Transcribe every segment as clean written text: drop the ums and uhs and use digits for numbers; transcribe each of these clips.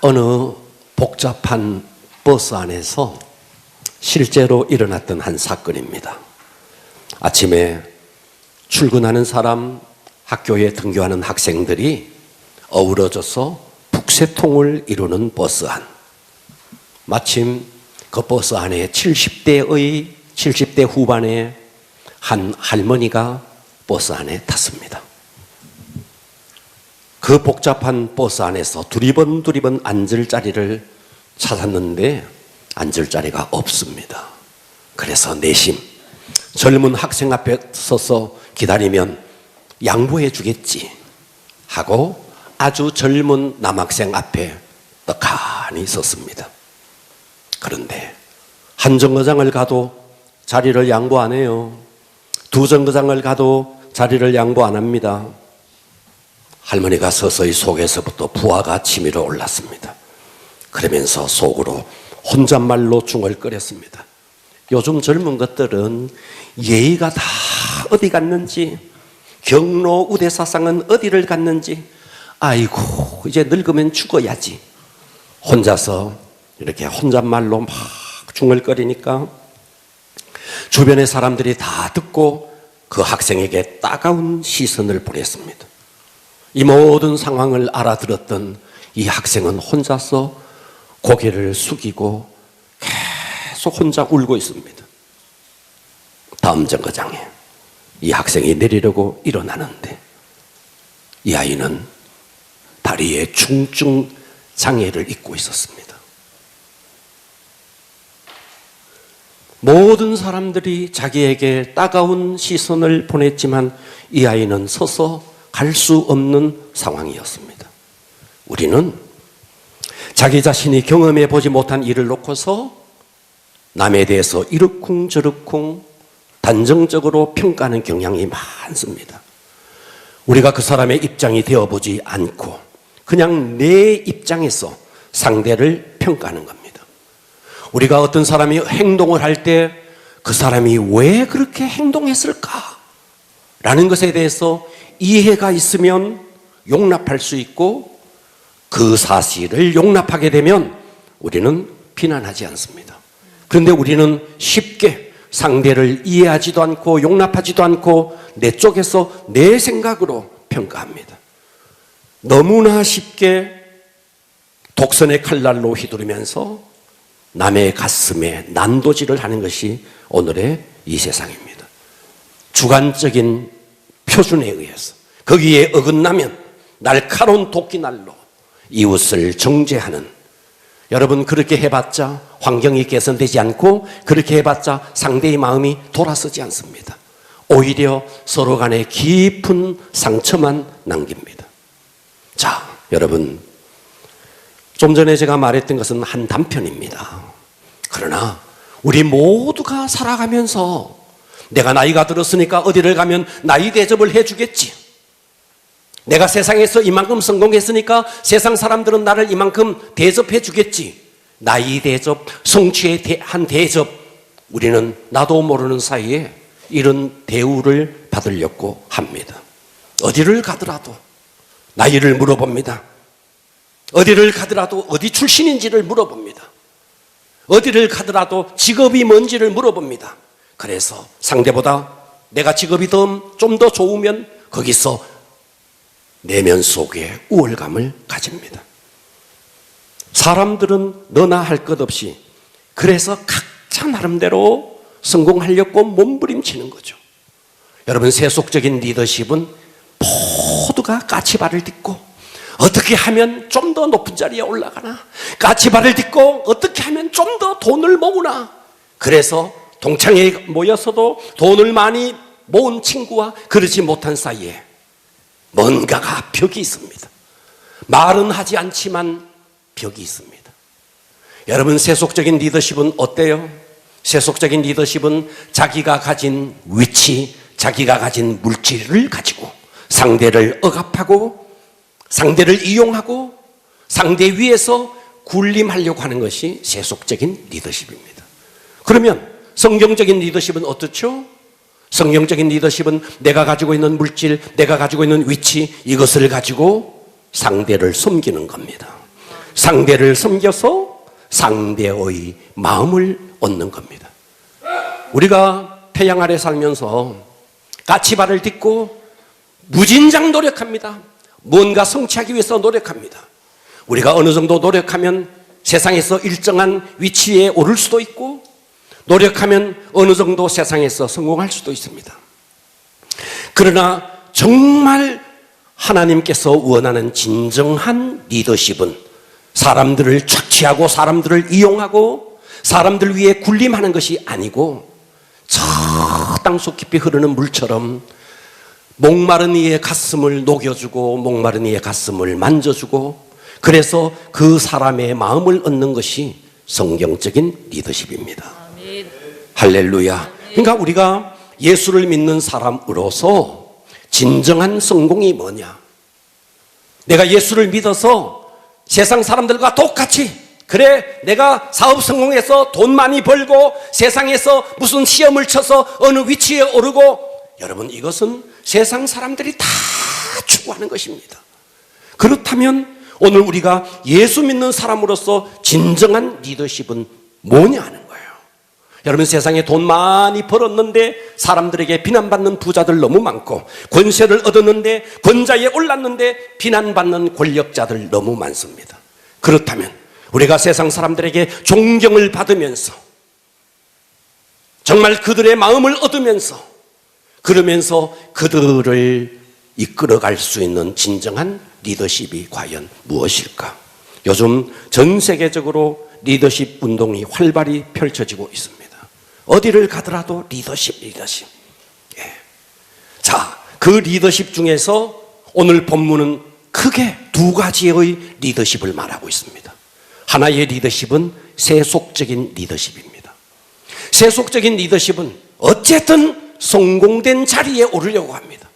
어느 복잡한 버스 안에서 실제로 일어났던 한 사건입니다. 아침에 출근하는 사람, 학교에 등교하는 학생들이 어우러져서 북새통을 이루는 버스 안. 마침 그 버스 안에 70대 후반의 한 할머니가 버스 안에 탔습니다. 그 복잡한 버스 안에서 두리번 앉을 자리를 찾았는데 앉을 자리가 없습니다. 그래서 내심 젊은 학생 앞에 서서 기다리면 양보해 주겠지 하고 아주 젊은 남학생 앞에 떡하니 섰습니다. 그런데 한 정거장을 가도 자리를 양보 안 해요. 두 정거장을 가도 자리를 양보 안 합니다. 할머니가 서서히 속에서부터 부하가 치밀어 올랐습니다. 그러면서 속으로 혼잣말로 중얼거렸습니다. 요즘 젊은 것들은 예의가 다 어디 갔는지, 경로 우대사상은 어디를 갔는지, 아이고 이제 늙으면 죽어야지. 혼자서 이렇게 혼잣말로 막 중얼거리니까 주변의 사람들이 다 듣고 그 학생에게 따가운 시선을 보냈습니다. 이 모든 상황을 알아들었던 이 학생은 혼자서 고개를 숙이고 계속 혼자 울고 있습니다. 다음 정거장에 이 학생이 내리려고 일어나는데 이 아이는 다리에 중증 장애를 입고 있었습니다. 모든 사람들이 자기에게 따가운 시선을 보냈지만 이 아이는 서서 갈 수 없는 상황이었습니다. 우리는 자기 자신이 경험해 보지 못한 일을 놓고서 남에 대해서 이러쿵저러쿵 단정적으로 평가하는 경향이 많습니다. 우리가 그 사람의 입장이 되어보지 않고 그냥 내 입장에서 상대를 평가하는 겁니다. 우리가 어떤 사람이 행동을 할 때 그 사람이 왜 그렇게 행동했을까? 라는 것에 대해서 이해가 있으면 용납할 수 있고 그 사실을 용납하게 되면 우리는 비난하지 않습니다. 그런데 우리는 쉽게 상대를 이해하지도 않고 용납하지도 않고 내 쪽에서 내 생각으로 평가합니다. 너무나 쉽게 독선의 칼날로 휘두르면서 남의 가슴에 난도질을 하는 것이 오늘의 이 세상입니다. 주관적인 표준에 의해서 거기에 어긋나면 날카로운 도끼날로 이웃을 정죄하는, 여러분 그렇게 해봤자 환경이 개선되지 않고 그렇게 해봤자 상대의 마음이 돌아서지 않습니다. 오히려 서로 간에 깊은 상처만 남깁니다. 자, 여러분 좀 전에 제가 말했던 것은 한 단편입니다. 그러나 우리 모두가 살아가면서 내가 나이가 들었으니까 어디를 가면 나이 대접을 해주겠지. 내가 세상에서 이만큼 성공했으니까 세상 사람들은 나를 이만큼 대접해 주겠지. 나이 대접, 성취에 대한 대접, 우리는 나도 모르는 사이에 이런 대우를 받으려고 합니다. 어디를 가더라도 나이를 물어봅니다. 어디를 가더라도 어디 출신인지를 물어봅니다. 어디를 가더라도 직업이 뭔지를 물어봅니다. 그래서 상대보다 내가 직업이 좀 더 좋으면 거기서 내면 속에 우월감을 가집니다. 사람들은 너나 할 것 없이 그래서 각자 나름대로 성공하려고 몸부림치는 거죠. 여러분 세속적인 리더십은 모두가 까치발을 딛고 어떻게 하면 좀 더 높은 자리에 올라가나, 까치발을 딛고 어떻게 하면 좀 더 돈을 모으나, 그래서 동창회에 모여서도 돈을 많이 모은 친구와 그러지 못한 사이에 뭔가가 벽이 있습니다. 말은 하지 않지만 벽이 있습니다. 여러분 세속적인 리더십은 어때요? 세속적인 리더십은 자기가 가진 위치, 자기가 가진 물질을 가지고 상대를 억압하고 상대를 이용하고 상대 위에서 군림하려고 하는 것이 세속적인 리더십입니다. 그러면 성경적인 리더십은 어떻죠? 성경적인 리더십은 내가 가지고 있는 물질, 내가 가지고 있는 위치, 이것을 가지고 상대를 섬기는 겁니다. 상대를 섬겨서 상대의 마음을 얻는 겁니다. 우리가 태양 아래 살면서 까치발을 딛고 무진장 노력합니다. 뭔가 성취하기 위해서 노력합니다. 우리가 어느 정도 노력하면 세상에서 일정한 위치에 오를 수도 있고, 노력하면 어느 정도 세상에서 성공할 수도 있습니다. 그러나 정말 하나님께서 원하는 진정한 리더십은 사람들을 착취하고 사람들을 이용하고 사람들 위해 군림하는 것이 아니고, 저 땅속 깊이 흐르는 물처럼 목마른 이의 가슴을 녹여주고 목마른 이의 가슴을 만져주고, 그래서 그 사람의 마음을 얻는 것이 성경적인 리더십입니다. 아멘. 할렐루야. 아멘. 그러니까 우리가 예수를 믿는 사람으로서 진정한 성공이 뭐냐? 내가 예수를 믿어서 세상 사람들과 똑같이, 그래 내가 사업 성공해서 돈 많이 벌고 세상에서 무슨 시험을 쳐서 어느 위치에 오르고, 여러분 이것은 세상 사람들이 다 추구하는 것입니다. 그렇다면 오늘 우리가 예수 믿는 사람으로서 진정한 리더십은 뭐냐 하는 거예요. 여러분, 세상에 돈 많이 벌었는데 사람들에게 비난받는 부자들 너무 많고, 권세를 얻었는데 권좌에 올랐는데 비난받는 권력자들 너무 많습니다. 그렇다면 우리가 세상 사람들에게 존경을 받으면서 정말 그들의 마음을 얻으면서, 그러면서 그들을 이끌어갈 수 있는 진정한 리더십이 과연 무엇일까? 요즘 전 세계적으로 리더십 운동이 활발히 펼쳐지고 있습니다. 어디를 가더라도 리더십. 예. 자, 그 리더십 중에서 오늘 본문은 크게 두 가지의 리더십을 말하고 있습니다. 하나의 리더십은 세속적인 리더십입니다. 세속적인 리더십은 어쨌든 성공된 자리에 오르려고 합니다.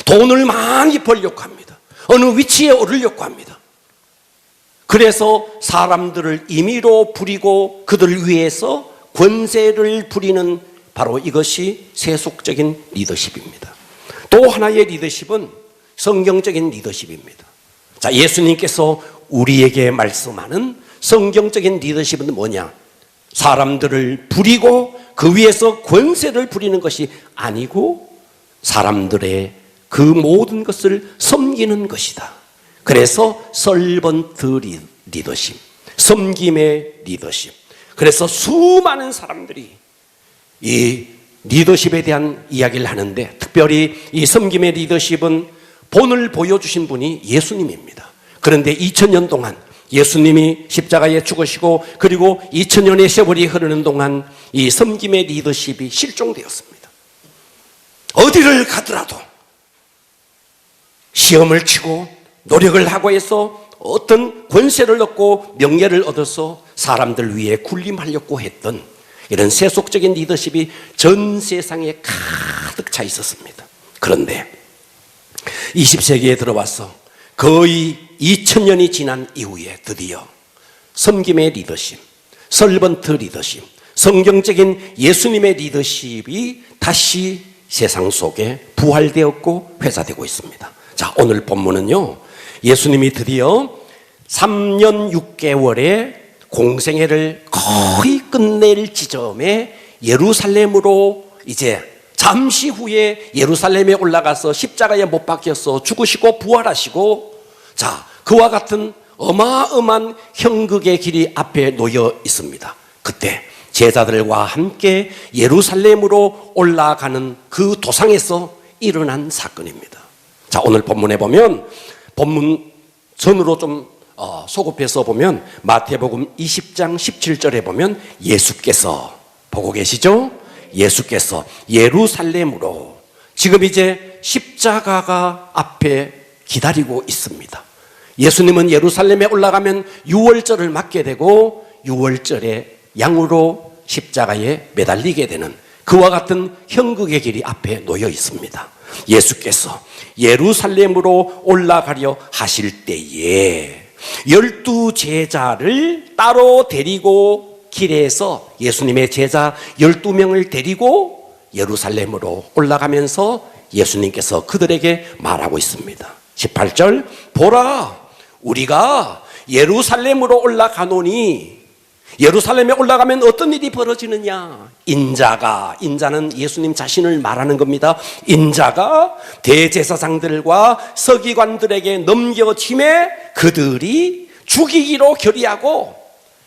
돈을 많이 벌려고 합니다. 어느 위치에 오르려고 합니다. 그래서 사람들을 임의로 부리고 그들 위해서 권세를 부리는 바로 이것이 세속적인 리더십입니다. 또 하나의 리더십은 성경적인 리더십입니다. 자, 예수님께서 우리에게 말씀하는 성경적인 리더십은 뭐냐? 사람들을 부리고 그 위에서 권세를 부리는 것이 아니고 사람들의 그 모든 것을 섬기는 것이다. 그래서 설번트 리더십, 섬김의 리더십. 그래서 수많은 사람들이 이 리더십에 대한 이야기를 하는데, 특별히 이 섬김의 리더십은 본을 보여주신 분이 예수님입니다. 그런데 2000년 동안 예수님이 십자가에 죽으시고 그리고 2000년의 세월이 흐르는 동안 이 섬김의 리더십이 실종되었습니다. 어디를 가더라도 시험을 치고 노력을 하고 해서 어떤 권세를 얻고 명예를 얻어서 사람들 위해 군림하려고 했던 이런 세속적인 리더십이 전 세상에 가득 차 있었습니다. 그런데 20세기에 들어와서 거의 2000년이 지난 이후에 드디어 섬김의 리더십, 설번트 리더십, 성경적인 예수님의 리더십이 다시 세상 속에 부활되었고 회자되고 있습니다. 자, 오늘 본문은요, 예수님이 드디어 3년 6개월의 공생애를 거의 끝낼 지점에 예루살렘으로 이제 잠시 후에 예루살렘에 올라가서 십자가에 못 박혀서 죽으시고 부활하시고, 자, 그와 같은 어마어마한 형극의 길이 앞에 놓여 있습니다. 그때 제자들과 함께 예루살렘으로 올라가는 그 도상에서 일어난 사건입니다. 자, 오늘 본문에 보면, 본문 전으로 좀 소급해서 보면 마태복음 20장 17절에 보면 예수께서, 보고 계시죠? 예수께서 예루살렘으로 지금 이제 십자가가 앞에 기다리고 있습니다. 예수님은 예루살렘에 올라가면 유월절을 맞게 되고 유월절에 양으로 십자가에 매달리게 되는 그와 같은 형극의 길이 앞에 놓여 있습니다. 예수께서 예루살렘으로 올라가려 하실 때에 12 제자를 따로 데리고 길에서 예수님의 제자 12명을 데리고 예루살렘으로 올라가면서 예수님께서 그들에게 말하고 있습니다. 18절, 보라, 우리가 예루살렘으로 올라가노니, 예루살렘에 올라가면 어떤 일이 벌어지느냐? 인자는 예수님 자신을 말하는 겁니다. 인자가 대제사장들과 서기관들에게 넘겨짐에 그들이 죽이기로 결의하고,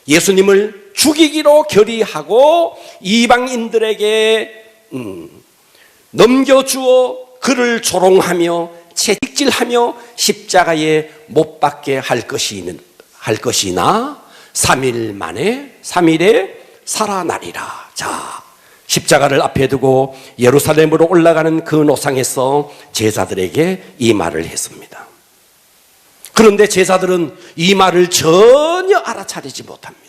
예수님을 죽이기로 결의하고 이방인들에게 넘겨주어 그를 조롱하며 채찍질하며 십자가에 못 박게 할 것이나 3일에 살아나리라. 자, 십자가를 앞에 두고 예루살렘으로 올라가는 그 노상에서 제자들에게 이 말을 했습니다. 그런데 제자들은 이 말을 전혀 알아차리지 못합니다.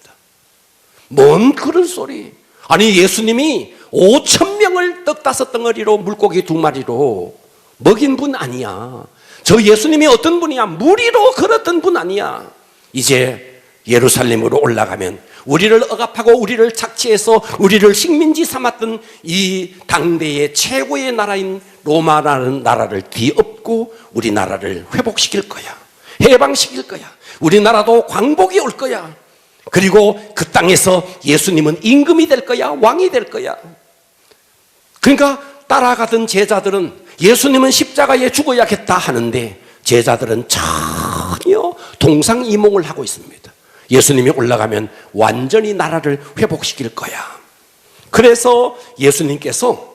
뭔 그런 소리? 아니, 예수님이 5,000명을 떡 5덩어리로 물고기 2마리로 먹인 분 아니야. 저 예수님이 어떤 분이야? 무리로 걸었던 분 아니야. 이제 예루살렘으로 올라가면 우리를 억압하고 우리를 착취해서 우리를 식민지 삼았던 이 당대의 최고의 나라인 로마라는 나라를 뒤엎고 우리나라를 회복시킬 거야. 해방시킬 거야. 우리나라도 광복이 올 거야. 그리고 그 땅에서 예수님은 임금이 될 거야. 왕이 될 거야. 그러니까 따라가던 제자들은 예수님은 십자가에 죽어야겠다 하는데 제자들은 전혀 동상이몽을 하고 있습니다. 예수님이 올라가면 완전히 나라를 회복시킬 거야. 그래서 예수님께서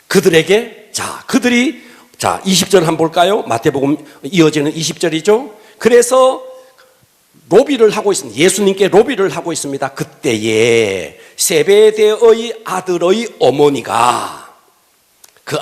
그들에게, 그들이 20절 한번 볼까요? 마태복음 이어지는 20절이죠. 그래서 로비를 하고 있습니다. 예수님께 로비를 하고 있습니다. 그때에 세베대의 아들의 어머니가 그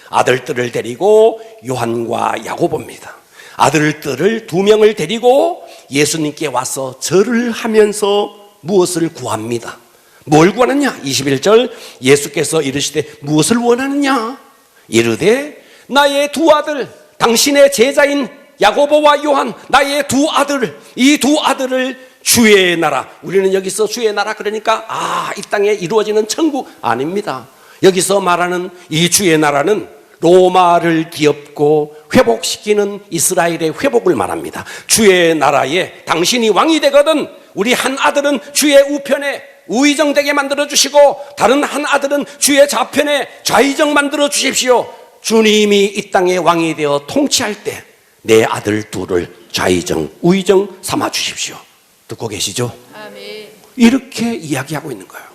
아들들을 데리고 요한과 야고보입니다. 아들들을 2명을 데리고 예수님께 와서 절을 하면서 무엇을 구합니다. 뭘 구하느냐? 21절 예수께서 이르시되 무엇을 원하느냐? 이르되 나의 2 아들, 당신의 제자인 야고보와 요한, 나의 2 아들, 이 2 아들을 주의 나라, 우리는 여기서 주의 나라 그러니까 이 땅에 이루어지는 천국 아닙니다. 여기서 말하는 이 주의 나라는 로마를 뒤엎고 회복시키는 이스라엘의 회복을 말합니다. 주의 나라에 당신이 왕이 되거든 우리 한 아들은 주의 우편에 우의정되게 만들어주시고 다른 한 아들은 주의 좌편에 좌의정 만들어 주십시오. 주님이 이 땅의 왕이 되어 통치할 때 내 아들 2를 좌의정 우의정 삼아 주십시오. 듣고 계시죠? 아멘. 이렇게 이야기하고 있는 거예요.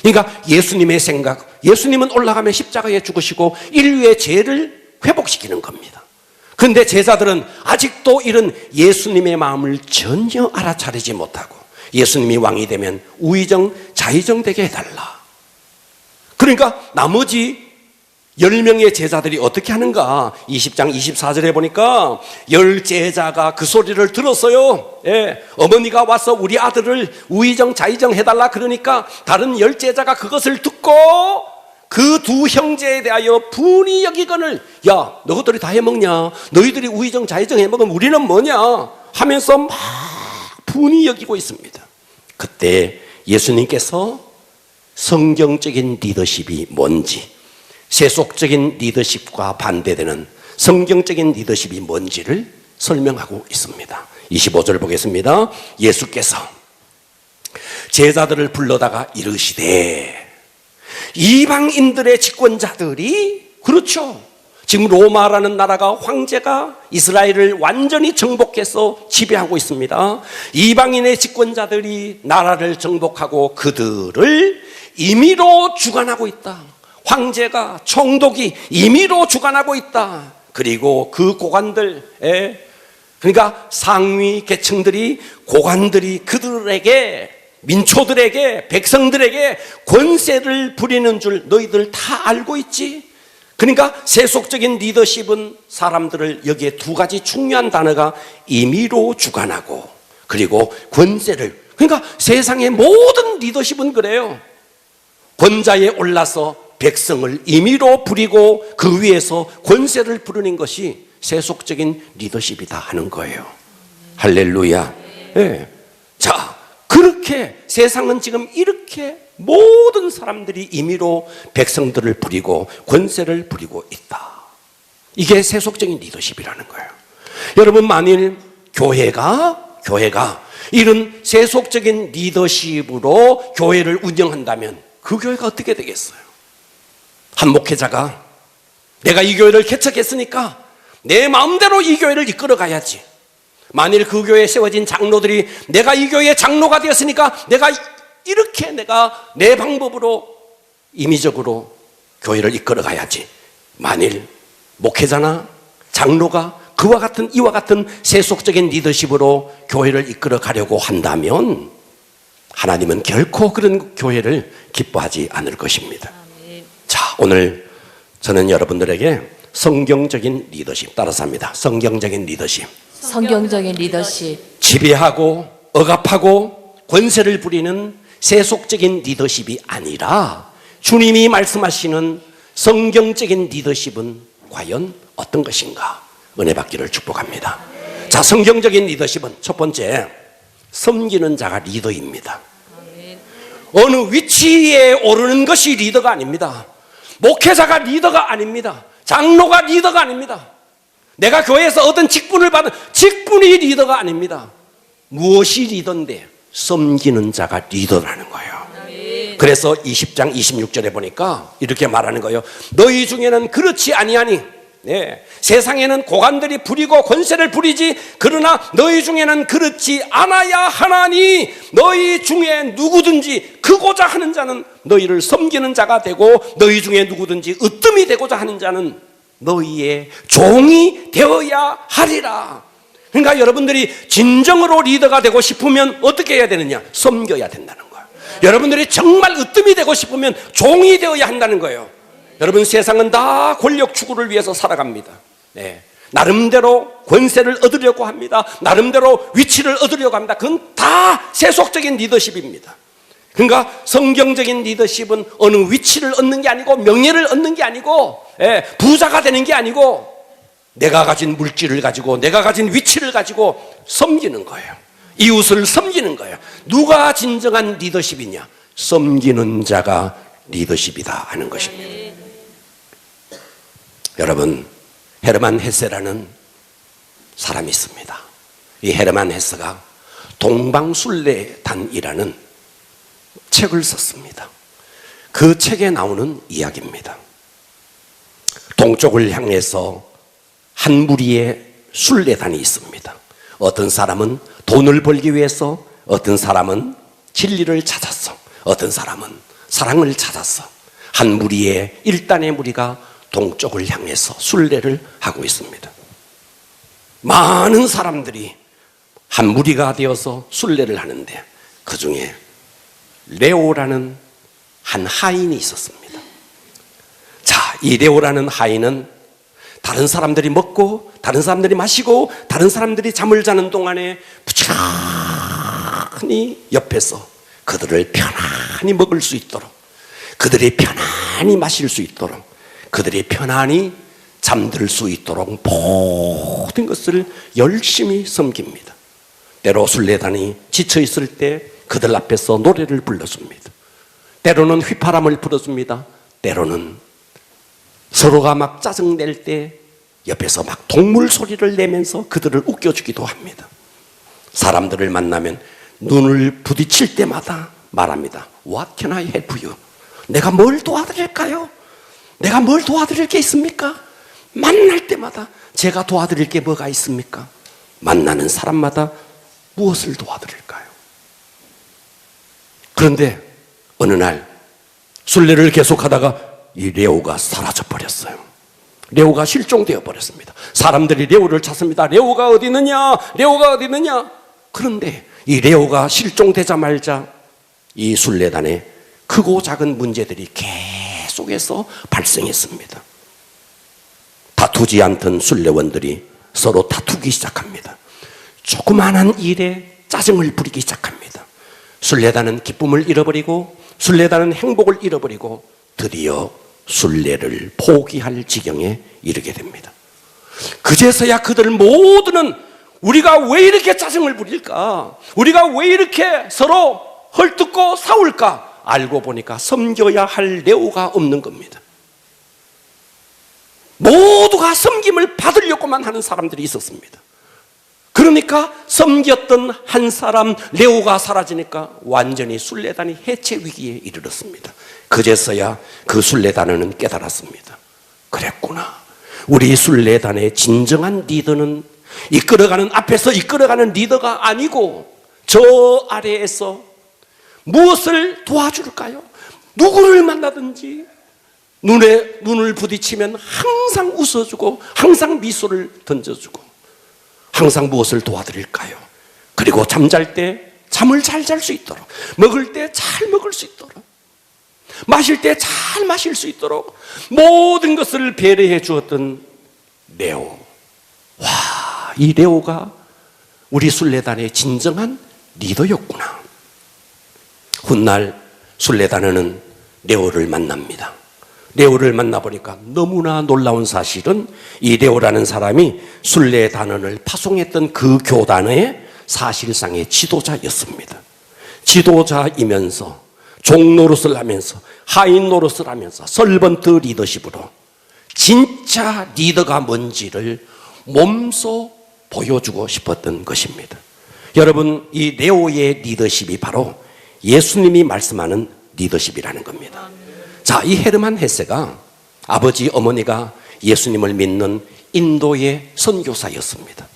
그러니까 예수님의 생각, 예수님은 올라가면 십자가에 죽으시고 인류의 죄를 회복시키는 겁니다. 그런데 제자들은 아직도 이런 예수님의 마음을 전혀 알아차리지 못하고 예수님이 왕이 되면 우의정, 좌의정 되게 해달라. 그러니까 나머지 10명의 제자들이 어떻게 하는가? 20장 24절에 보니까 10제자가 그 소리를 들었어요. 어머니가 와서 우리 아들을 우의정, 좌의정 해달라 그러니까 다른 10제자가 그것을 듣고 그 2 형제에 대하여 분이 여기거늘, 야, 너희들이 다 해먹냐? 너희들이 우의정, 좌의정 해먹으면 우리는 뭐냐? 하면서 막 분이 여기고 있습니다. 그때 예수님께서 성경적인 리더십이 뭔지, 세속적인 리더십과 반대되는 성경적인 리더십이 뭔지를 설명하고 있습니다. 25절 보겠습니다. 예수께서 제자들을 불러다가 이르시되, 이방인들의 집권자들이, 그렇죠, 지금 로마라는 나라가, 황제가 이스라엘을 완전히 정복해서 지배하고 있습니다. 이방인의 집권자들이 나라를 정복하고 그들을 임의로 주관하고 있다. 황제가, 총독이 임의로 주관하고 있다. 그리고 그 고관들, 그러니까 상위 계층들이, 고관들이 그들에게, 민초들에게, 백성들에게 권세를 부리는 줄 너희들 다 알고 있지? 그러니까 세속적인 리더십은 사람들을, 여기에 2가지 중요한 단어가 임의로 주관하고 그리고 권세를, 그러니까 세상의 모든 리더십은 그래요. 권자에 올라서 백성을 임의로 부리고 그 위에서 권세를 부르는 것이 세속적인 리더십이다 하는 거예요. 할렐루야. 자, 그렇게 세상은 지금 이렇게 모든 사람들이 임의로 백성들을 부리고 권세를 부리고 있다. 이게 세속적인 리더십이라는 거예요. 여러분, 만일 교회가 이런 세속적인 리더십으로 교회를 운영한다면 그 교회가 어떻게 되겠어요? 한 목회자가 내가 이 교회를 개척했으니까 내 마음대로 이 교회를 이끌어 가야지. 만일 그 교회에 세워진 장로들이 내가 이 교회의 장로가 되었으니까 내가 이렇게 내 방법으로 임의적으로 교회를 이끌어 가야지. 만일 목회자나 장로가 이와 같은 세속적인 리더십으로 교회를 이끌어 가려고 한다면 하나님은 결코 그런 교회를 기뻐하지 않을 것입니다. 자, 오늘 저는 여러분들에게 성경적인 리더십, 따라서 합니다. 성경적인 리더십. 지배하고 억압하고 권세를 부리는 세속적인 리더십이 아니라 주님이 말씀하시는 성경적인 리더십은 과연 어떤 것인가? 은혜 받기를 축복합니다. 자, 성경적인 리더십은 첫 번째, 섬기는 자가 리더입니다. 어느 위치에 오르는 것이 리더가 아닙니다. 목회자가 리더가 아닙니다. 장로가 리더가 아닙니다. 내가 교회에서 얻은 직분을 받은 직분이 리더가 아닙니다. 무엇이 리더인데? 섬기는 자가 리더라는 거예요. 그래서 20장 26절에 보니까 이렇게 말하는 거예요. 너희 중에는 그렇지 아니하니, 세상에는 고관들이 부리고 권세를 부리지, 그러나 너희 중에는 그렇지 않아야 하나니 너희 중에 누구든지 크고자 하는 자는 너희를 섬기는 자가 되고 너희 중에 누구든지 으뜸이 되고자 하는 자는 너희의 종이 되어야 하리라. 그러니까 여러분들이 진정으로 리더가 되고 싶으면 어떻게 해야 되느냐? 섬겨야 된다는 거예요. 여러분들이 정말 으뜸이 되고 싶으면 종이 되어야 한다는 거예요. 여러분, 세상은 다 권력 추구를 위해서 살아갑니다. 나름대로 권세를 얻으려고 합니다. 나름대로 위치를 얻으려고 합니다. 그건 다 세속적인 리더십입니다. 그러니까 성경적인 리더십은 어느 위치를 얻는 게 아니고 명예를 얻는 게 아니고 부자가 되는 게 아니고 내가 가진 물질을 가지고 내가 가진 위치를 가지고 섬기는 거예요. 이웃을 섬기는 거예요. 누가 진정한 리더십이냐? 섬기는 자가 리더십이다 하는 것입니다. 여러분, 헤르만 헤세라는 사람이 있습니다. 이 헤르만 헤세가 동방순례단이라는 책을 썼습니다. 그 책에 나오는 이야기입니다. 동쪽을 향해서 한 무리의 순례단이 있습니다. 어떤 사람은 돈을 벌기 위해서, 어떤 사람은 진리를 찾았어, 어떤 사람은 사랑을 찾았어. 한 무리의 일단의 무리가 동쪽을 향해서 순례를 하고 있습니다. 많은 사람들이 한 무리가 되어서 순례를 하는데 그 중에 레오라는 한 하인이 있었습니다. 자, 이 레오라는 하인은 다른 사람들이 먹고 다른 사람들이 마시고 다른 사람들이 잠을 자는 동안에 부지런히 옆에서 그들을 편안히 먹을 수 있도록, 그들이 편안히 마실 수 있도록, 그들이 편안히 잠들 수 있도록 모든 것을 열심히 섬깁니다. 때로 순례단이 지쳐있을 때 그들 앞에서 노래를 불러줍니다. 때로는 휘파람을 불어줍니다. 때로는 서로가 막 짜증낼 때 옆에서 막 동물 소리를 내면서 그들을 웃겨주기도 합니다. 사람들을 만나면 눈을 부딪힐 때마다 말합니다. What can I help you? 내가 뭘 도와드릴까요? 내가 뭘 도와드릴 게 있습니까? 만날 때마다 제가 도와드릴 게 뭐가 있습니까? 만나는 사람마다 무엇을 도와드릴까요? 그런데 어느 날 순례를 계속하다가 이 레오가 사라져 버렸어요. 레오가 실종되어 버렸습니다. 사람들이 레오를 찾습니다. 레오가 어디 있느냐? 레오가 어디 있느냐? 그런데 이 레오가 실종되자마자 이 순례단에 크고 작은 문제들이 계속해서 발생했습니다. 다투지 않던 순례원들이 서로 다투기 시작합니다. 조그마한 일에 짜증을 부리기 시작합니다. 순례단은 기쁨을 잃어버리고 순례단은 행복을 잃어버리고 드디어 순례를 포기할 지경에 이르게 됩니다. 그제서야 그들 모두는 우리가 왜 이렇게 짜증을 부릴까? 우리가 왜 이렇게 서로 헐뜯고 싸울까? 알고 보니까 섬겨야 할 레오가 없는 겁니다. 모두가 섬김을 받으려고만 하는 사람들이 있었습니다. 그러니까 섬겼던 한 사람 레오가 사라지니까 완전히 순례단이 해체 위기에 이르렀습니다. 그제서야 그 순례단은 깨달았습니다. 그랬구나. 우리 순례단의 진정한 리더는 앞에서 이끌어가는 리더가 아니고 저 아래에서 무엇을 도와줄까요? 누구를 만나든지 눈을 부딪히면 항상 웃어주고 항상 미소를 던져주고 항상 무엇을 도와드릴까요? 그리고 잠잘 때 잠을 잘 잘 수 있도록, 먹을 때 잘 먹을 수 있도록, 마실 때 잘 마실 수 있도록 모든 것을 배려해 주었던 레오. 와, 이 레오가 우리 순례단의 진정한 리더였구나. 훗날 순례단원은 레오를 만납니다. 레오를 만나보니까 너무나 놀라운 사실은 이 레오라는 사람이 순례단원을 파송했던 그 교단의 사실상의 지도자였습니다. 지도자이면서 종노릇을 하면서 하인 노릇을 하면서 설번트 리더십으로 진짜 리더가 뭔지를 몸소 보여주고 싶었던 것입니다. 여러분, 이 레오의 리더십이 바로 예수님이 말씀하는 리더십이라는 겁니다. 자, 이 헤르만 헤세가 아버지 어머니가 예수님을 믿는 인도의 선교사였습니다.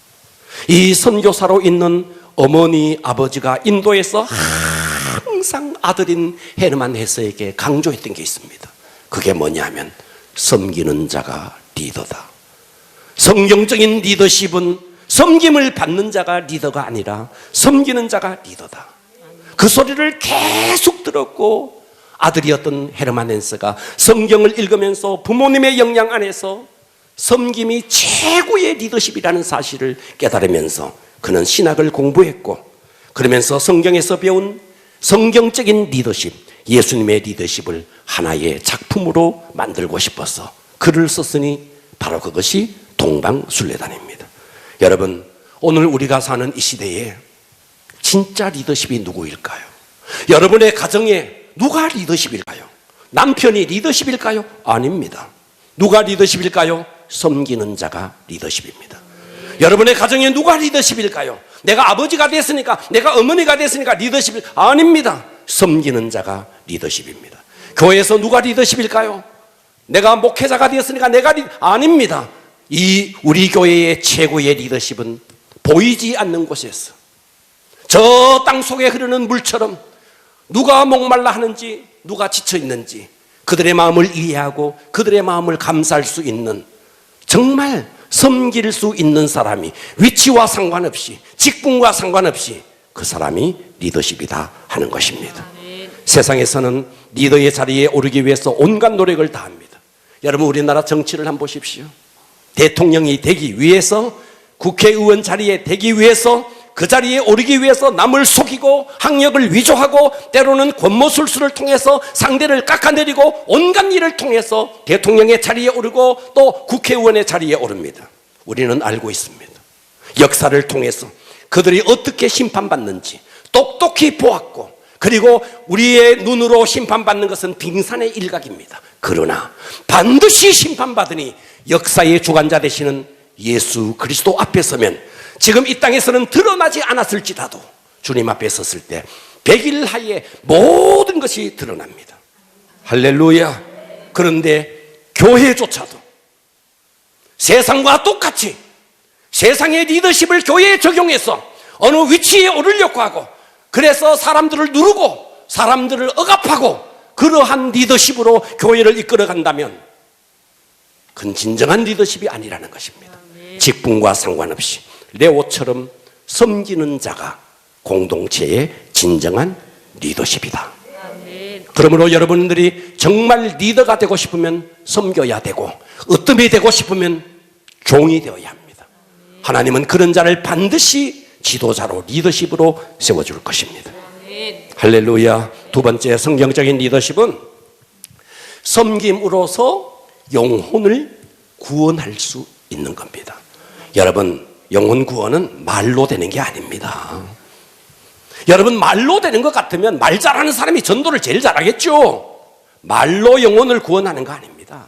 이 선교사로 있는 어머니 아버지가 인도에서 항상 아들인 헤르만 헤세에게 강조했던 게 있습니다. 그게 뭐냐면 섬기는 자가 리더다. 성경적인 리더십은 섬김을 받는 자가 리더가 아니라 섬기는 자가 리더다. 그 소리를 계속 들었고 아들이었던 헤르만 헤세가 성경을 읽으면서 부모님의 영향 안에서 섬김이 최고의 리더십이라는 사실을 깨달으면서 그는 신학을 공부했고, 그러면서 성경에서 배운 성경적인 리더십, 예수님의 리더십을 하나의 작품으로 만들고 싶어서 글을 썼으니 바로 그것이 동방순례단입니다. 여러분, 오늘 우리가 사는 이 시대에 진짜 리더십이 누구일까요? 여러분의 가정에 누가 리더십일까요? 남편이 리더십일까요? 아닙니다. 누가 리더십일까요? 섬기는 자가 리더십입니다. 여러분의 가정에 누가 리더십일까요? 내가 아버지가 됐으니까, 내가 어머니가 됐으니까 리더십이 아닙니다. 섬기는 자가 리더십입니다. 교회에서 누가 리더십일까요? 내가 목회자가 되었으니까 아닙니다. 이 우리 교회의 최고의 리더십은 보이지 않는 곳에서 저 땅 속에 흐르는 물처럼 누가 목말라 하는지, 누가 지쳐 있는지 그들의 마음을 이해하고 그들의 마음을 감사할 수 있는, 정말 섬길 수 있는 사람이 위치와 상관없이, 직분과 상관없이 그 사람이 리더십이다 하는 것입니다. 세상에서는 리더의 자리에 오르기 위해서 온갖 노력을 다합니다. 여러분, 우리나라 정치를 한번 보십시오. 대통령이 되기 위해서, 국회의원 자리에 되기 위해서, 그 자리에 오르기 위해서 남을 속이고 학력을 위조하고 때로는 권모술수를 통해서 상대를 깎아내리고 온갖 일을 통해서 대통령의 자리에 오르고 또 국회의원의 자리에 오릅니다. 우리는 알고 있습니다. 역사를 통해서 그들이 어떻게 심판받는지 똑똑히 보았고, 그리고 우리의 눈으로 심판받는 것은 빙산의 일각입니다. 그러나 반드시 심판받으니 역사의 주관자 되시는 예수 그리스도 앞에 서면 지금 이 땅에서는 드러나지 않았을지라도 주님 앞에 섰을 때 100일 하에 모든 것이 드러납니다. 할렐루야. 그런데 교회조차도 세상과 똑같이 세상의 리더십을 교회에 적용해서 어느 위치에 오르려고 하고, 그래서 사람들을 누르고 사람들을 억압하고 그러한 리더십으로 교회를 이끌어 간다면 그건 진정한 리더십이 아니라는 것입니다. 직분과 상관없이 레오처럼 섬기는 자가 공동체의 진정한 리더십이다. 그러므로 여러분들이 정말 리더가 되고 싶으면 섬겨야 되고, 으뜸이 되고 싶으면 종이 되어야 합니다. 하나님은 그런 자를 반드시 지도자로, 리더십으로 세워줄 것입니다. 할렐루야. 두 번째 성경적인 리더십은 섬김으로서 영혼을 구원할 수 있는 겁니다. 여러분, 영혼 구원은 말로 되는 게 아닙니다. 여러분, 말로 되는 것 같으면 말 잘하는 사람이 전도를 제일 잘하겠죠. 말로 영혼을 구원하는 거 아닙니다.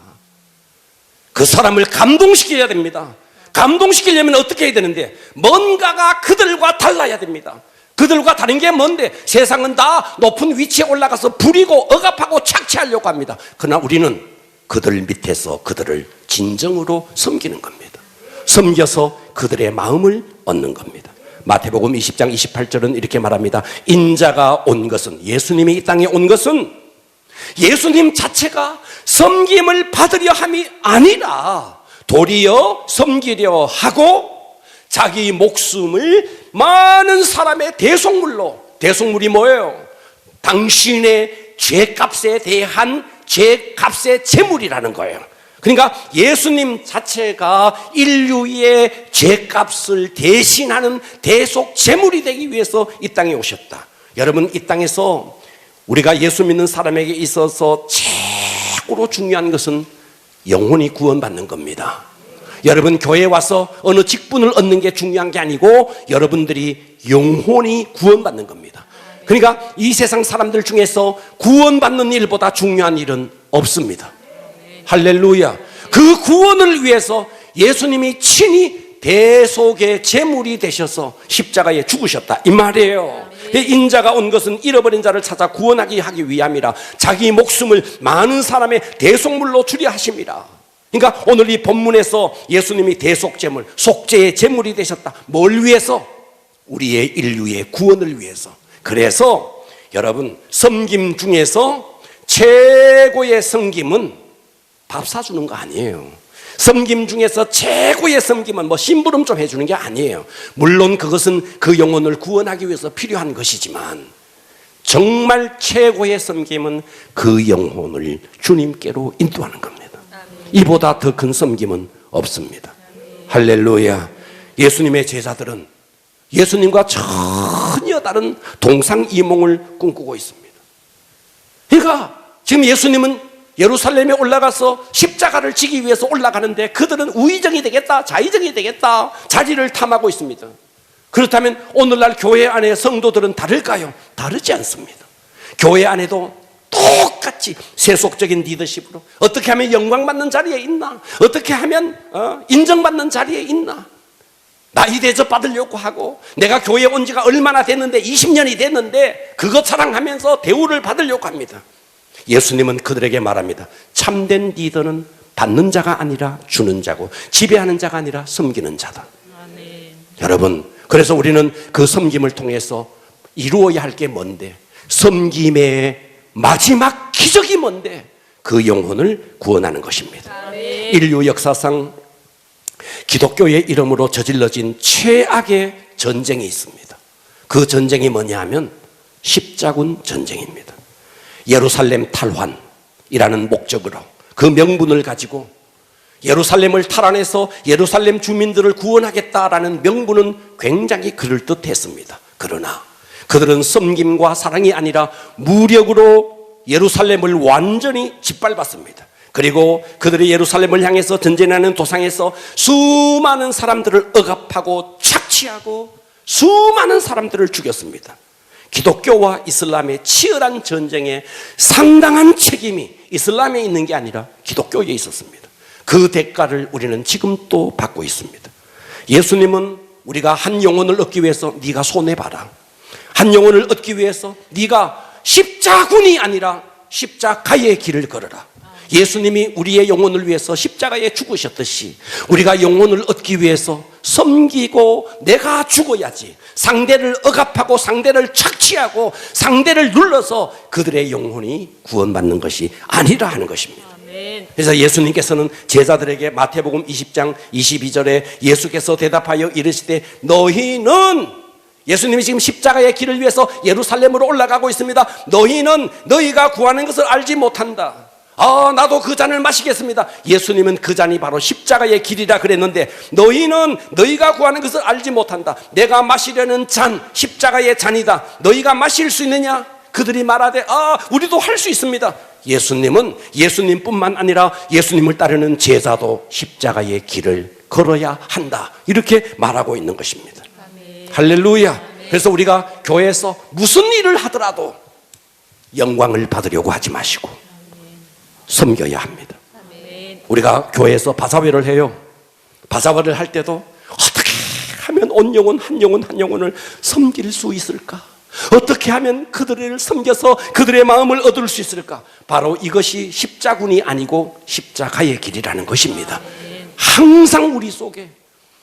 그 사람을 감동시켜야 됩니다. 감동시키려면 어떻게 해야 되는데 뭔가가 그들과 달라야 됩니다. 그들과 다른 게 뭔데? 세상은 다 높은 위치에 올라가서 부리고 억압하고 착취하려고 합니다. 그러나 우리는 그들 밑에서 그들을 진정으로 섬기는 겁니다. 섬겨서 그들의 마음을 얻는 겁니다. 마태복음 20장 28절은 이렇게 말합니다. 인자가 온 것은, 예수님이 이 땅에 온 것은 예수님 자체가 섬김을 받으려 함이 아니라 도리어 섬기려 하고 자기 목숨을 많은 사람의 대속물로, 대속물이 뭐예요? 당신의 죄값에 대한 죄값의 제물이라는 거예요. 그러니까 예수님 자체가 인류의 죄값을 대신하는 대속 제물이 되기 위해서 이 땅에 오셨다. 여러분, 이 땅에서 우리가 예수 믿는 사람에게 있어서 최고로 중요한 것은 영혼이 구원받는 겁니다. 여러분, 교회에 와서 어느 직분을 얻는 게 중요한 게 아니고 여러분들이 영혼이 구원받는 겁니다. 그러니까 이 세상 사람들 중에서 구원받는 일보다 중요한 일은 없습니다. 할렐루야. 그 구원을 위해서 예수님이 친히 대속의 제물이 되셔서 십자가에 죽으셨다 이 말이에요. 인자가 온 것은 잃어버린 자를 찾아 구원하게 하기 위함이라 자기 목숨을 많은 사람의 대속물로 주려 하심이라. 그러니까 오늘 이 본문에서 예수님이 대속제물, 속죄의 제물이 되셨다. 뭘 위해서? 우리의 인류의 구원을 위해서. 그래서 여러분, 섬김 중에서 최고의 섬김은 밥 사주는 거 아니에요. 섬김 중에서 최고의 섬김은 뭐 심부름 좀 해주는 게 아니에요. 물론 그것은 그 영혼을 구원하기 위해서 필요한 것이지만 정말 최고의 섬김은 그 영혼을 주님께로 인도하는 겁니다. 이보다 더 큰 섬김은 없습니다. 할렐루야. 예수님의 제자들은 예수님과 전혀 다른 동상이몽을 꿈꾸고 있습니다. 그러니까 지금 예수님은 예루살렘에 올라가서 십자가를 지기 위해서 올라가는데 그들은 우의정이 되겠다, 자의정이 되겠다, 자리를 탐하고 있습니다. 그렇다면 오늘날 교회 안에 성도들은 다를까요? 다르지 않습니다. 교회 안에도 똑같이 세속적인 리더십으로 어떻게 하면 영광받는 자리에 있나, 어떻게 하면 인정받는 자리에 있나, 나이 대접 받으려고 하고 내가 교회에 온 지가 얼마나 됐는데 20년이 됐는데 그것 자랑하면서 대우를 받으려고 합니다. 예수님은 그들에게 말합니다. 참된 리더는 받는 자가 아니라 주는 자고 지배하는 자가 아니라 섬기는 자다. 아멘. 여러분, 그래서 우리는 그 섬김을 통해서 이루어야 할 게 뭔데? 섬김의 마지막 기적이 뭔데? 그 영혼을 구원하는 것입니다. 아멘. 인류 역사상 기독교의 이름으로 저질러진 최악의 전쟁이 있습니다. 그 전쟁이 뭐냐 하면 십자군 전쟁입니다. 예루살렘 탈환이라는 목적으로 그 명분을 가지고 예루살렘을 탈환해서 예루살렘 주민들을 구원하겠다라는 명분은 굉장히 그럴듯했습니다. 그러나 그들은 섬김과 사랑이 아니라 무력으로 예루살렘을 완전히 짓밟았습니다. 그리고 그들이 예루살렘을 향해서 전쟁하는 도상에서 수많은 사람들을 억압하고 착취하고 수많은 사람들을 죽였습니다. 기독교와 이슬람의 치열한 전쟁에 상당한 책임이 이슬람에 있는 게 아니라 기독교에 있었습니다. 그 대가를 우리는 지금 또 받고 있습니다. 예수님은 우리가 한 영혼을 얻기 위해서 네가 손해봐라, 한 영혼을 얻기 위해서 네가 십자군이 아니라 십자가의 길을 걸어라. 예수님이 우리의 영혼을 위해서 십자가에 죽으셨듯이 우리가 영혼을 얻기 위해서 섬기고 내가 죽어야지, 상대를 억압하고 상대를 착취하고 상대를 눌러서 그들의 영혼이 구원받는 것이 아니라 하는 것입니다. 그래서 예수님께서는 제자들에게 마태복음 20장 22절에 예수께서 대답하여 이르시되 너희는, 예수님이 지금 십자가의 길을 위해서 예루살렘으로 올라가고 있습니다. 너희는 너희가 구하는 것을 알지 못한다. 나도 그 잔을 마시겠습니다. 예수님은 그 잔이 바로 십자가의 길이라 그랬는데 너희는 너희가 구하는 것을 알지 못한다. 내가 마시려는 잔, 십자가의 잔이다. 너희가 마실 수 있느냐? 그들이 말하되 우리도 할 수 있습니다. 예수님은 예수님뿐만 아니라 예수님을 따르는 제자도 십자가의 길을 걸어야 한다, 이렇게 말하고 있는 것입니다. 아멘. 할렐루야. 아멘. 그래서 우리가 교회에서 무슨 일을 하더라도 영광을 받으려고 하지 마시고 섬겨야 합니다. 아멘. 우리가 교회에서 바사회를 해요. 바자회를 할 때도 어떻게 하면 온 영혼 한 영혼을 섬길 수 있을까? 어떻게 하면 그들을 섬겨서 그들의 마음을 얻을 수 있을까? 바로 이것이 십자군이 아니고 십자가의 길이라는 것입니다. 항상 우리 속에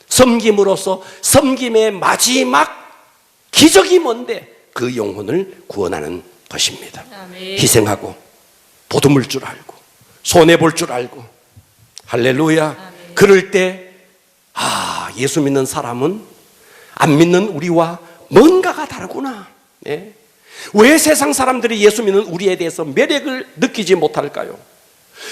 섬김으로써 섬김의 마지막 기적이 뭔데 그 영혼을 구원하는 것입니다. 희생하고 보듬을 줄 알고 손해볼 줄 알고, 할렐루야. 그럴 때 예수 믿는 사람은 안 믿는 우리와 뭔가가 다르구나. 네. 왜 세상 사람들이 예수 믿는 우리에 대해서 매력을 느끼지 못할까요?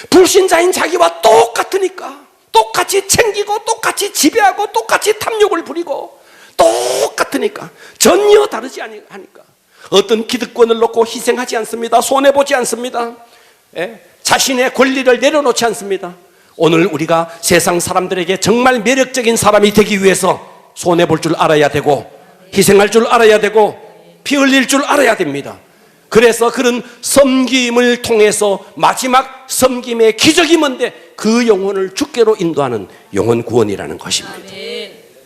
불신자인 자기와 똑같으니까, 똑같이 챙기고 똑같이 지배하고 똑같이 탐욕을 부리고 똑같으니까, 전혀 다르지 않으니까. 어떤 기득권을 놓고 희생하지 않습니다. 손해보지 않습니다. 자신의 권리를 내려놓지 않습니다. 오늘 우리가 세상 사람들에게 정말 매력적인 사람이 되기 위해서 손해볼 줄 알아야 되고, 희생할 줄 알아야 되고, 피 흘릴 줄 알아야 됩니다. 그래서 그런 섬김을 통해서 마지막 섬김의 기적이 뭔데 그 영혼을 주께로 인도하는 영혼 구원이라는 것입니다.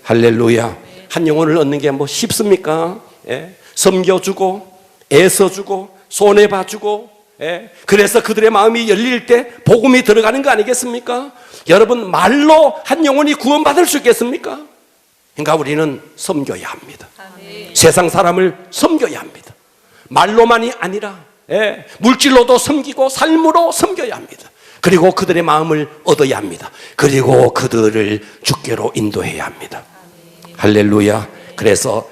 할렐루야. 한 영혼을 얻는 게 뭐 쉽습니까? 섬겨주고 애써주고 손해봐주고, 그래서 그들의 마음이 열릴 때 복음이 들어가는 거 아니겠습니까? 여러분, 말로 한 영혼이 구원받을 수 있겠습니까? 그러니까 우리는 섬겨야 합니다. 세상 사람을 섬겨야 합니다. 말로만이 아니라 물질로도 섬기고 삶으로 섬겨야 합니다. 그리고 그들의 마음을 얻어야 합니다. 그리고 그들을 주께로 인도해야 합니다. 할렐루야. 그래서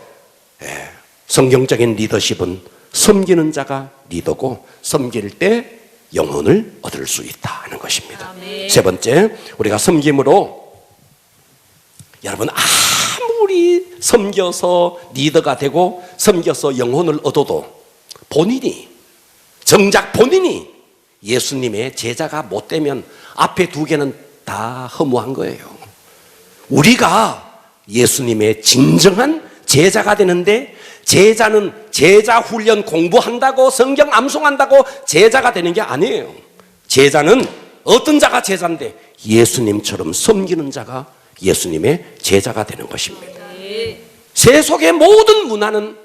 성경적인 리더십은 섬기는 자가 리더고 섬길 때 영혼을 얻을 수 있다는 것입니다. 세 번째, 우리가 섬김으로, 여러분, 아무리 섬겨서 리더가 되고 섬겨서 영혼을 얻어도 정작 본인이 예수님의 제자가 못 되면 앞에 두 개는 다 허무한 거예요. 우리가 예수님의 진정한 제자가 되는데, 제자는 제자 훈련 공부한다고 성경 암송한다고 제자가 되는 게 아니에요. 제자는 어떤 자가 제자인데 예수님처럼 섬기는 자가 예수님의 제자가 되는 것입니다. 세속의 모든 문화는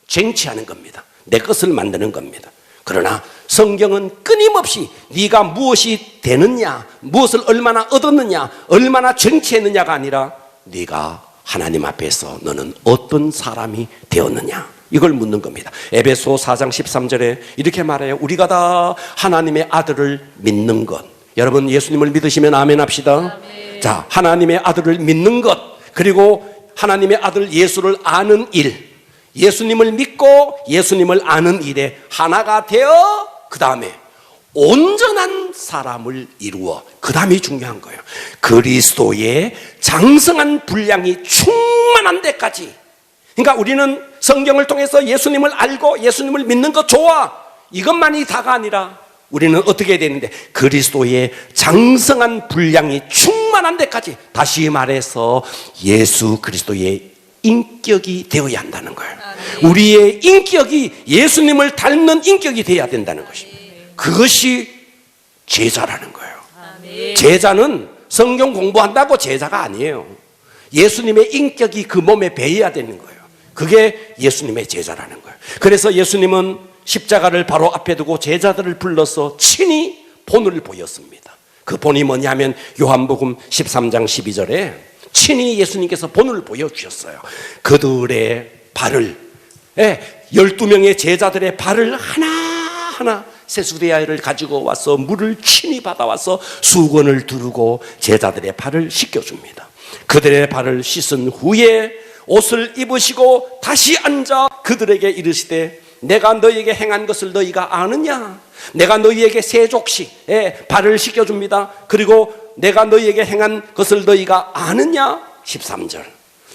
쟁취하는 겁니다. 내 것을 만드는 겁니다. 그러나 성경은 끊임없이 네가 무엇이 되느냐, 무엇을 얼마나 얻었느냐, 얼마나 쟁취했느냐가 아니라 네가 하나님 앞에서 너는 어떤 사람이 되었느냐, 이걸 묻는 겁니다. 에베소 4장 13절에 이렇게 말해요. 우리가 다 하나님의 아들을 믿는 것. 여러분, 예수님을 믿으시면 아멘 합시다. 아멘. 자, 하나님의 아들을 믿는 것, 그리고 하나님의 아들 예수를 아는 일, 예수님을 믿고 예수님을 아는 일에 하나가 되어 그 다음에 온전한 사람을 이루어, 그 다음이 중요한 거예요. 그리스도의 장성한 분량이 충만한 데까지. 그러니까 우리는 성경을 통해서 예수님을 알고 예수님을 믿는 것 좋아, 이것만이 다가 아니라 우리는 어떻게 해야 되는데, 그리스도의 장성한 분량이 충만한 데까지, 다시 말해서 예수 그리스도의 인격이 되어야 한다는 거예요. 우리의 인격이 예수님을 닮는 인격이 되어야 된다는 것입니다. 그것이 제자라는 거예요. 제자는 성경 공부한다고 제자가 아니에요. 예수님의 인격이 그 몸에 배어야 되는 거예요. 그게 예수님의 제자라는 거예요. 그래서 예수님은 십자가를 바로 앞에 두고 제자들을 불러서 친히 본을 보였습니다. 그 본이 뭐냐면 요한복음 13장 12절에 친히 예수님께서 본을 보여주셨어요. 그들의 발을, 12명의 제자들의 발을 하나하나 세수대야를 가지고 와서 물을 친히 받아와서 수건을 두르고 제자들의 발을 씻겨줍니다. 그들의 발을 씻은 후에 옷을 입으시고 다시 앉아 그들에게 이르시되, 내가 너희에게 행한 것을 너희가 아느냐? 내가 너희에게 세족씩 발을 씻겨줍니다. 그리고 내가 너희에게 행한 것을 너희가 아느냐? 13절,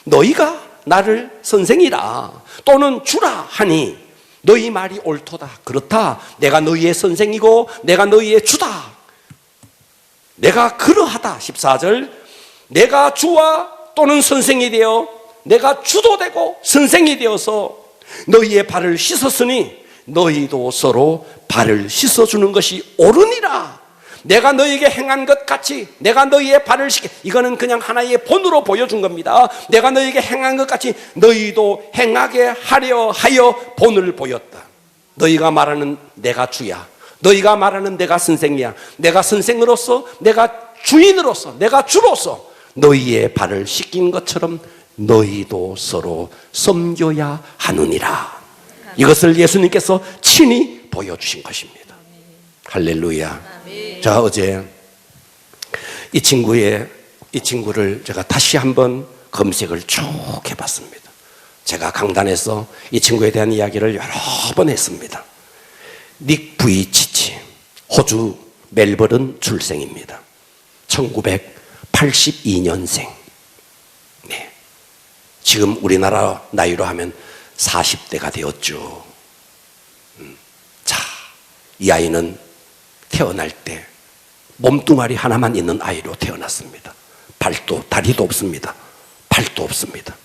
너희가 나를 선생이라 또는 주라 하니 너희 말이 옳도다. 그렇다. 내가 너희의 선생이고 내가 너희의 주다. 내가 그러하다. 14절, 내가 주와 또는 선생이 되어 내가 주도 되고 선생이 되어서 너희의 발을 씻었으니 너희도 서로 발을 씻어주는 것이 옳으니라. 내가 너에게 행한 것 같이 내가 너희의 발을 씻게, 이거는 그냥 하나의 본으로 보여준 겁니다. 내가 너에게 행한 것 같이 너희도 행하게 하려 하여 본을 보였다. 너희가 말하는 내가 주야, 너희가 말하는 내가 선생이야, 내가 선생으로서, 내가 주인으로서, 내가 주로서 너희의 발을 씻긴 것처럼 너희도 서로 섬겨야 하느니라. 이것을 예수님께서 친히 보여주신 것입니다. 할렐루야. 자, 어제 이 친구를 제가 다시 한번 검색을 쭉 해봤습니다. 제가 강단에서 이 친구에 대한 이야기를 여러 번 했습니다. 닉 부이치치, 호주 멜버른 출생입니다. 1982년생. 네. 지금 우리나라 나이로 하면 40대가 되었죠. 자, 이 아이는 태어날 때 몸뚱아리 하나만 있는 아이로 태어났습니다. 발도 다리도 없습니다. 발도 없습니다.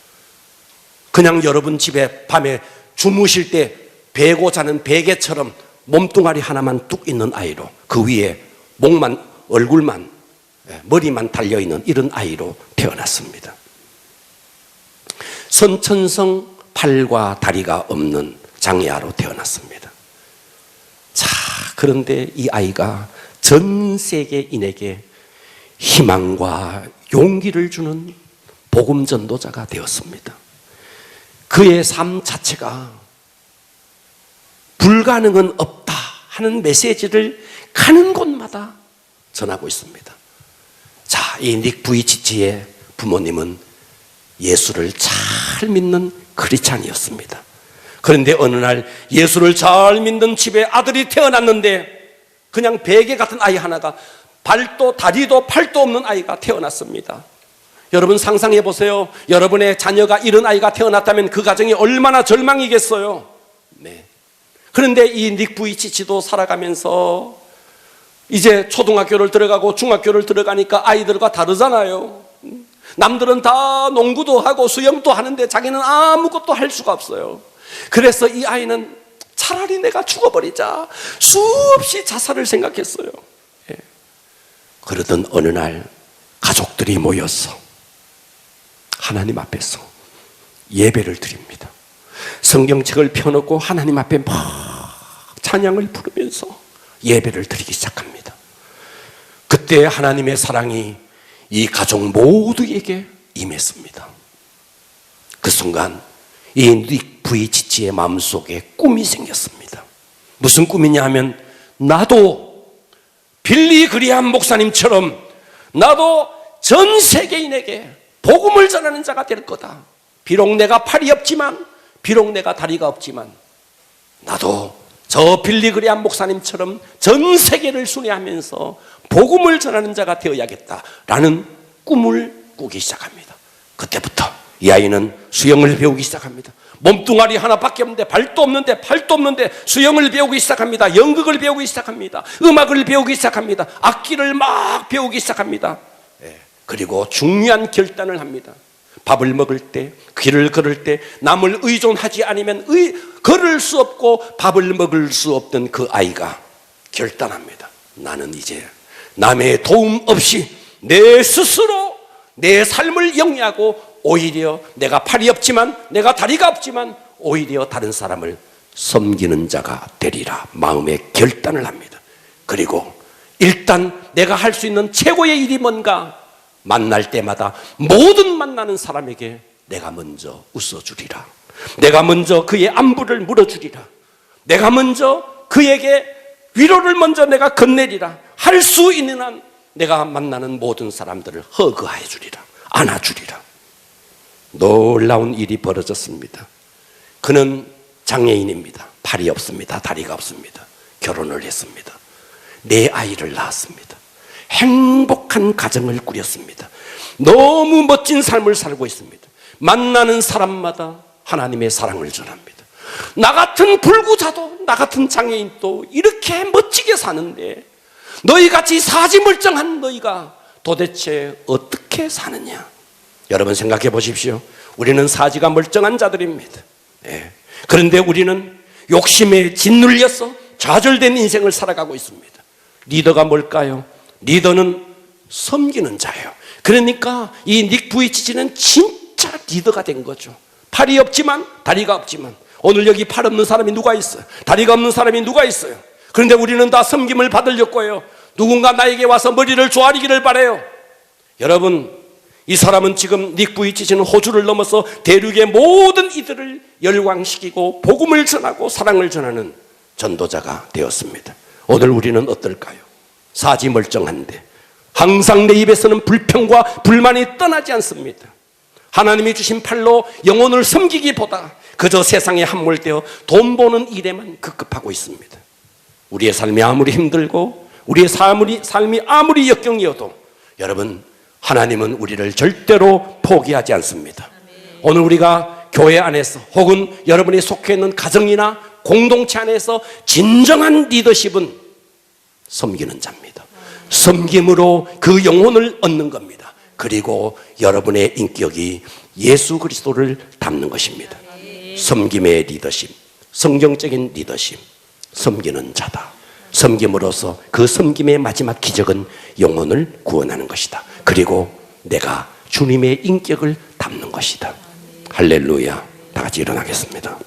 그냥 여러분 집에 밤에 주무실 때 베고 자는 베개처럼 몸뚱아리 하나만 뚝 있는 아이로, 그 위에 목만, 얼굴만, 머리만 달려있는 이런 아이로 태어났습니다. 선천성 팔과 다리가 없는 장애아로 태어났습니다. 자, 그런데 이 아이가 전 세계인에게 희망과 용기를 주는 복음 전도자가 되었습니다. 그의 삶 자체가 불가능은 없다 하는 메시지를 가는 곳마다 전하고 있습니다. 자, 이 닉 부이치치의 부모님은 예수를 잘 믿는 크리스찬이었습니다. 그런데 어느 날 예수를 잘 믿는 집에 아들이 태어났는데 그냥 베개 같은 아이 하나가, 발도 다리도 팔도 없는 아이가 태어났습니다. 여러분 상상해 보세요. 여러분의 자녀가 이런 아이가 태어났다면 그 가정이 얼마나 절망이겠어요. 네. 그런데 이 닉 부이치치도 살아가면서 이제 초등학교를 들어가고 중학교를 들어가니까 아이들과 다르잖아요. 남들은 다 농구도 하고 수영도 하는데 자기는 아무것도 할 수가 없어요. 그래서 이 아이는 차라리 내가 죽어버리자 수없이 자살을 생각했어요. 예. 그러던 어느 날 가족들이 모여서 하나님 앞에서 예배를 드립니다. 성경책을 펴놓고 하나님 앞에 막 찬양을 부르면서 예배를 드리기 시작합니다. 그때 하나님의 사랑이 이 가족 모두에게 임했습니다. 그 순간 이 닉 부이치치의 마음속에 꿈이 생겼습니다. 무슨 꿈이냐 하면, 나도 빌리 그리함 목사님처럼 나도 전 세계인에게 복음을 전하는 자가 될 거다. 비록 내가 팔이 없지만, 비록 내가 다리가 없지만, 나도 저 빌리 그리함 목사님처럼 전 세계를 순회하면서 복음을 전하는 자가 되어야겠다라는 꿈을 꾸기 시작합니다. 그때부터 이 아이는 수영을 배우기 시작합니다. 몸뚱아리 하나밖에 없는데, 발도 없는데, 팔도 없는데 수영을 배우기 시작합니다. 연극을 배우기 시작합니다. 음악을 배우기 시작합니다. 악기를 막 배우기 시작합니다. 그리고 중요한 결단을 합니다. 밥을 먹을 때, 길을 걸을 때 남을 의존하지 않으면 걸을 수 없고 밥을 먹을 수 없던 그 아이가 결단합니다. 나는 이제 남의 도움 없이 내 스스로 내 삶을 영위하고, 오히려 내가 팔이 없지만, 내가 다리가 없지만 오히려 다른 사람을 섬기는 자가 되리라 마음의 결단을 합니다. 그리고 일단 내가 할 수 있는 최고의 일이 뭔가, 만날 때마다 모든 만나는 사람에게 내가 먼저 웃어주리라. 내가 먼저 그의 안부를 물어주리라. 내가 먼저 그에게 위로를 먼저 내가 건네리라. 할 수 있는 한 내가 만나는 모든 사람들을 허그해 주리라. 안아주리라. 놀라운 일이 벌어졌습니다. 그는 장애인입니다. 팔이 없습니다. 다리가 없습니다. 결혼을 했습니다. 4아이를 낳았습니다. 행복한 가정을 꾸렸습니다. 너무 멋진 삶을 살고 있습니다. 만나는 사람마다 하나님의 사랑을 전합니다. 나 같은 불구자도, 나 같은 장애인도 이렇게 멋지게 사는데 너희같이 사지멀쩡한 너희가 도대체 어떻게 사느냐? 여러분 생각해 보십시오. 우리는 사지가 멀쩡한 자들입니다. 네. 그런데 우리는 욕심에 짓눌려서 좌절된 인생을 살아가고 있습니다. 리더가 뭘까요? 리더는 섬기는 자예요. 그러니까 이 닉 부이치치는 진짜 리더가 된 거죠. 팔이 없지만, 다리가 없지만, 오늘 여기 팔 없는 사람이 누가 있어요? 다리가 없는 사람이 누가 있어요? 그런데 우리는 다 섬김을 받으려고 해요. 누군가 나에게 와서 머리를 조아리기를 바라요. 여러분, 이 사람은 지금 닉 부이치치는 호주를 넘어서 대륙의 모든 이들을 열광시키고 복음을 전하고 사랑을 전하는 전도자가 되었습니다. 오늘 우리는 어떨까요? 사지 멀쩡한데 항상 내 입에서는 불평과 불만이 떠나지 않습니다. 하나님이 주신 팔로 영혼을 섬기기보다 그저 세상에 함몰되어 돈 버는 일에만 급급하고 있습니다. 우리의 삶이 아무리 힘들고 우리의 삶이 아무리 역경이어도 여러분, 하나님은 우리를 절대로 포기하지 않습니다. 오늘 우리가 교회 안에서 혹은 여러분이 속해 있는 가정이나 공동체 안에서 진정한 리더십은 섬기는 자입니다. 섬김으로 그 영혼을 얻는 겁니다. 그리고 여러분의 인격이 예수 그리스도를 닮는 것입니다. 섬김의 리더십, 성경적인 리더십, 섬기는 자다. 섬김으로써 그 섬김의 마지막 기적은 영혼을 구원하는 것이다. 그리고 내가 주님의 인격을 담는 것이다. 할렐루야. 다 같이 일어나겠습니다.